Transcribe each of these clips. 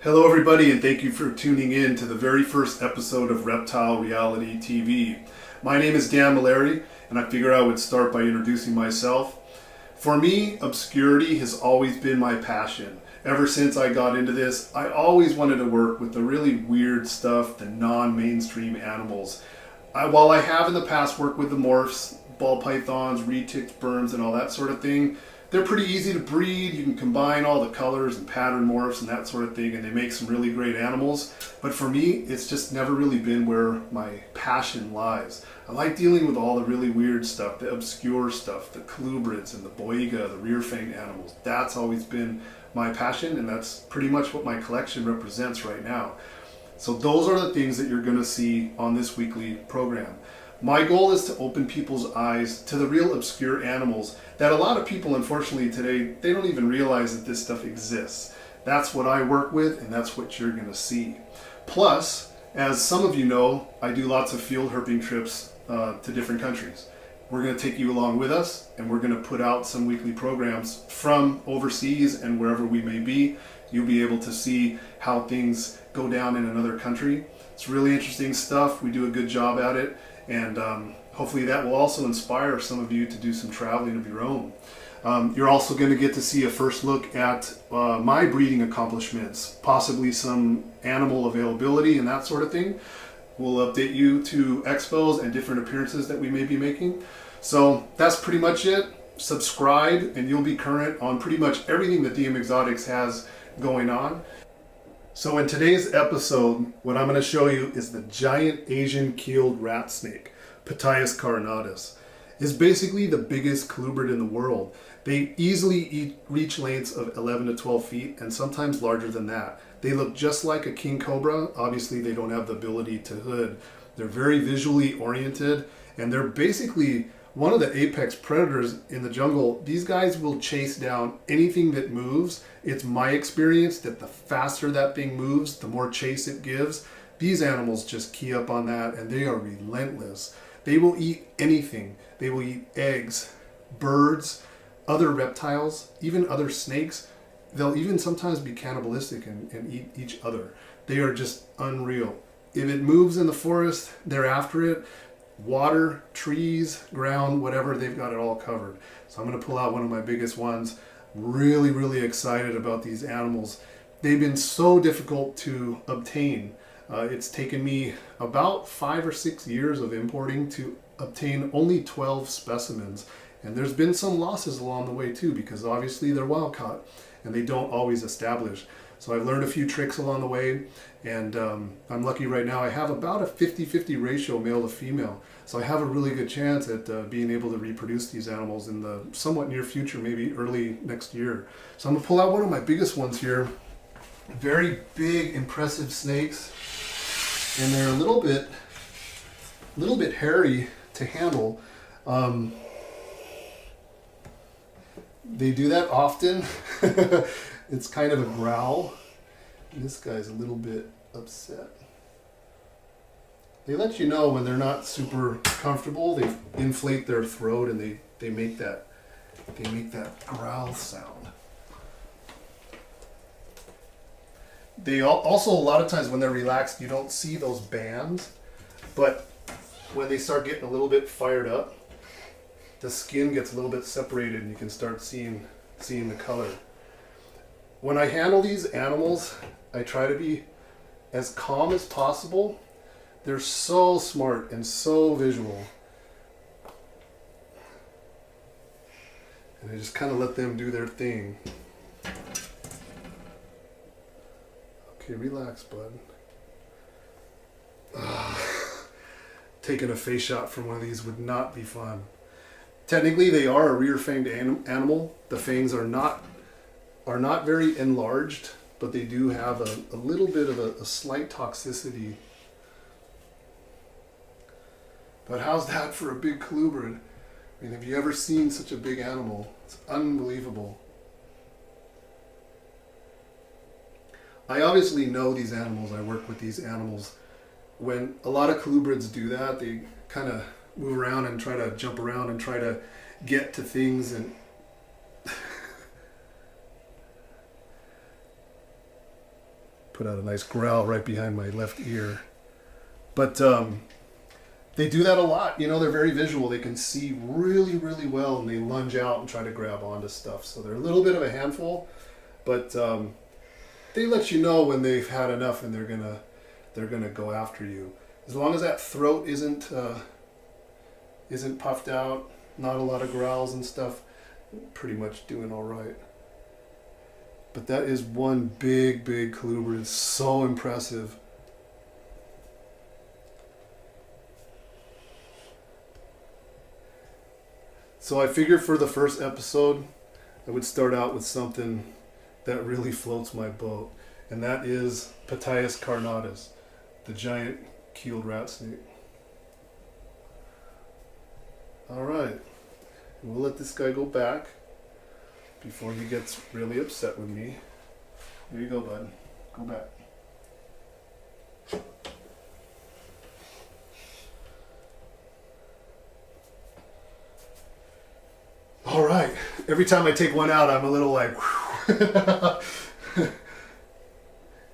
Hello everybody, and thank you for tuning in to the very first episode of Reptile Reality TV. My name is Dan Malari, and I figured I would start by introducing myself. For me, obscurity has always been my passion. Ever since I got into this, I always wanted to work with the really weird stuff, the non-mainstream animals. While I have in the past worked with the morphs, ball pythons, retics, berms, and all that sort of thing, they're pretty easy to breed. You can combine all the colors and pattern morphs and that sort of thing, and they make some really great animals. But for me, it's just never really been where my passion lies. I like dealing with all the really weird stuff, the obscure stuff, the colubrids and the boiga, the rear-fanged animals. That's always been my passion, and that's pretty much what my collection represents right now. So those are the things that you're going to see on this weekly program. My goal is to open people's eyes to the real obscure animals that a lot of people, unfortunately today, they don't even realize that this stuff exists. That's what I work with, and that's what you're going to see. Plus, as some of you know, I do lots of field herping trips to different countries. We're going to take you along with us, and we're going to put out some weekly programs from overseas and wherever we may be. You'll be able to see how things go down in another country. It's really interesting stuff. We do a good job at it. And hopefully that will also inspire some of you to do some traveling of your own. You're also going to get to see a first look at my breeding accomplishments, possibly some animal availability and that sort of thing. We'll update you to expos and different appearances that we may be making. So that's pretty much it. Subscribe and you'll be current on pretty much everything that DM Exotics has going on. So in today's episode, what I'm going to show you is the giant Asian keeled rat snake, Ptyas carinatus. It's basically the biggest colubrid in the world. They easily reach lengths of 11 to 12 feet and sometimes larger than that. They look just like a king cobra. Obviously they don't have the ability to hood. They're very visually oriented, and they're basically one of the apex predators in the jungle. These guys will chase down anything that moves. It's my experience that the faster that thing moves, the more chase it gives. These animals just key up on that, and they are relentless. They will eat anything. They will eat eggs, birds, other reptiles, even other snakes. They'll even sometimes be cannibalistic and eat each other. They are just unreal. If it moves in the forest, they're after it. Water, trees, ground, whatever, they've got it all covered. So I'm going to pull out one of my biggest ones. Really, really excited about these animals. They've been so difficult to obtain. It's taken me about 5 or 6 years of importing to obtain only 12 specimens. And there's been some losses along the way too, because obviously they're wild caught and they don't always establish. So I've learned a few tricks along the way, and I'm lucky right now. I have about a 50-50 ratio male to female. So I have a really good chance at being able to reproduce these animals in the somewhat near future, maybe early next year. So I'm gonna pull out one of my biggest ones here. Very big, impressive snakes. And they're a little bit hairy to handle. They do that often. It's kind of a growl. This guy's a little bit upset. They let you know when they're not super comfortable. They inflate their throat and they make that growl sound. They also, a lot of times when they're relaxed, you don't see those bands, but when they start getting a little bit fired up, the skin gets a little bit separated and you can start seeing the color. When I handle these animals, I try to be as calm as possible. They're so smart and so visual. And I just kind of let them do their thing. Okay, relax, bud. Taking a face shot from one of these would not be fun. Technically, they are a rear-fanged animal. The fangs are not very enlarged, but they do have a little bit of a slight toxicity. But how's that for a big colubrid? I mean, have you ever seen such a big animal? It's unbelievable. I obviously know these animals. I work with these animals. When a lot of colubrids do that, they kind of move around and try to jump around and try to get to things, and put out a nice growl right behind my left ear. But they do that a lot. You know, they're very visual. They can see really, really well, and they lunge out and try to grab onto stuff. So they're a little bit of a handful, but they let you know when they've had enough, and they're gonna go after you. As long as that throat isn't puffed out, not a lot of growls and stuff, pretty much doing all right. But that is one big colubrid. It's so impressive. So I figured for the first episode, I would start out with something that really floats my boat, and that is Ptyas carinatus, the giant keeled rat snake. Alright, we'll let this guy go back before he gets really upset with me. Here you go, bud. Go back. Alright, every time I take one out, I'm a little like,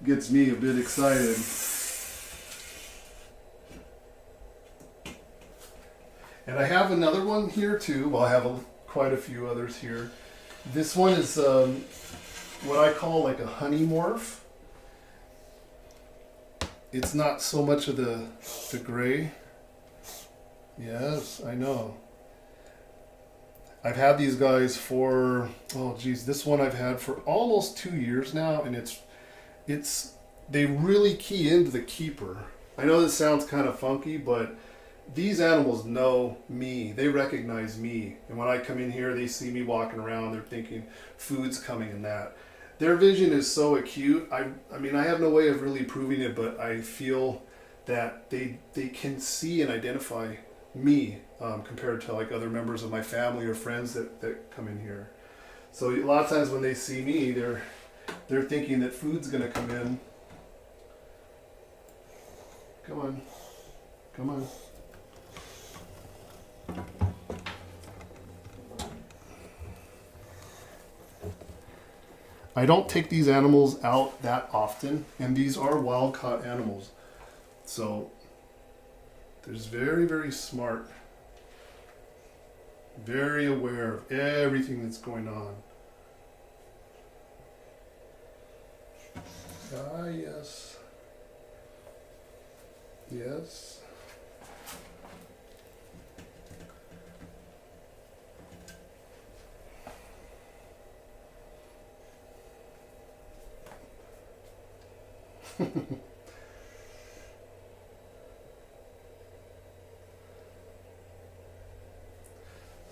gets me a bit excited. And I have another one here too. Well, I have quite a few others here. This one is what I call like a honey morph. It's not so much of the gray. Yes, I know. I've had these guys for, oh geez, this one I've had for almost 2 years now, and they really key into the keeper. I know this sounds kind of funky, but these animals know me. They recognize me. And when I come in here, they see me walking around, they're thinking food's coming and that. Their vision is so acute. I mean, I have no way of really proving it, but I feel that they can see and identify me compared to like other members of my family or friends that come in here. So a lot of times when they see me, they're thinking that food's gonna come in. Come on. Come on. I don't take these animals out that often, and these are wild caught animals. So they're just very, very smart. Very aware of everything that's going on. Ah, yes. Yes.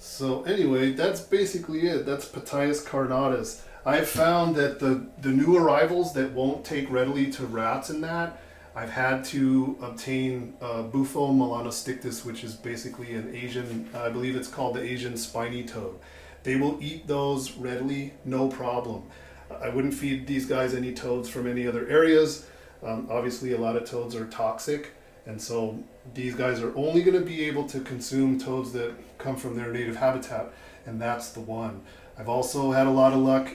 So anyway, that's basically it. That's Ptyas carinatus. I've found that the new arrivals that won't take readily to rats and that, I've had to obtain Bufo melanostictus, which is basically an Asian, I believe it's called the Asian spiny toad. They will eat those readily, no problem. I wouldn't feed these guys any toads from any other areas. Obviously a lot of toads are toxic, and so these guys are only going to be able to consume toads that come from their native habitat, and that's the one. I've also had a lot of luck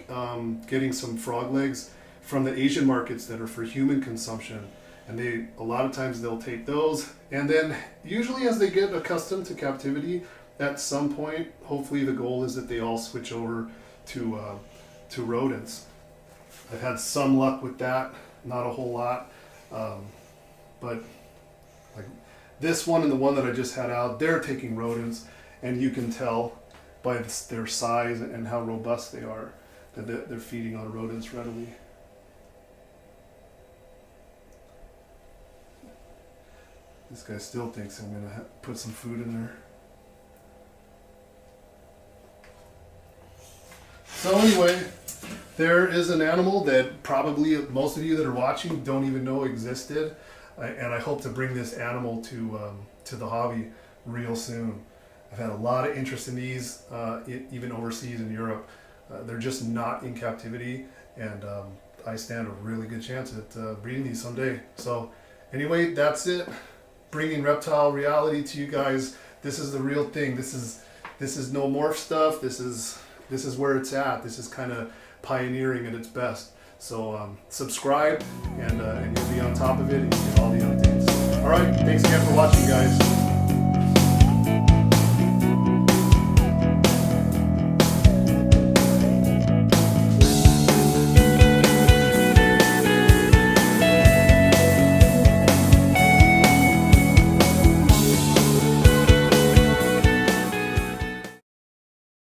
getting some frog legs from the Asian markets that are for human consumption, and a lot of times they'll take those, and then usually as they get accustomed to captivity, at some point, hopefully the goal is that they all switch over to rodents. I've had some luck with that, not a whole lot, but like this one and the one that I just had out, they're taking rodents, and you can tell by their size and how robust they are, that they're feeding on rodents readily. This guy still thinks I'm going to put some food in there. So anyway, there is an animal that probably most of you that are watching don't even know existed, and I hope to bring this animal to the hobby real soon. I've had a lot of interest in these, even overseas in Europe. They're just not in captivity, and I stand a really good chance at breeding these someday. So anyway, that's it. Bringing Reptile Reality to you guys. This is the real thing. This is no morph stuff. This is where it's at. This is kind of pioneering at its best. So subscribe, and you'll be on top of it, and you get all the updates. All right, thanks again for watching, guys.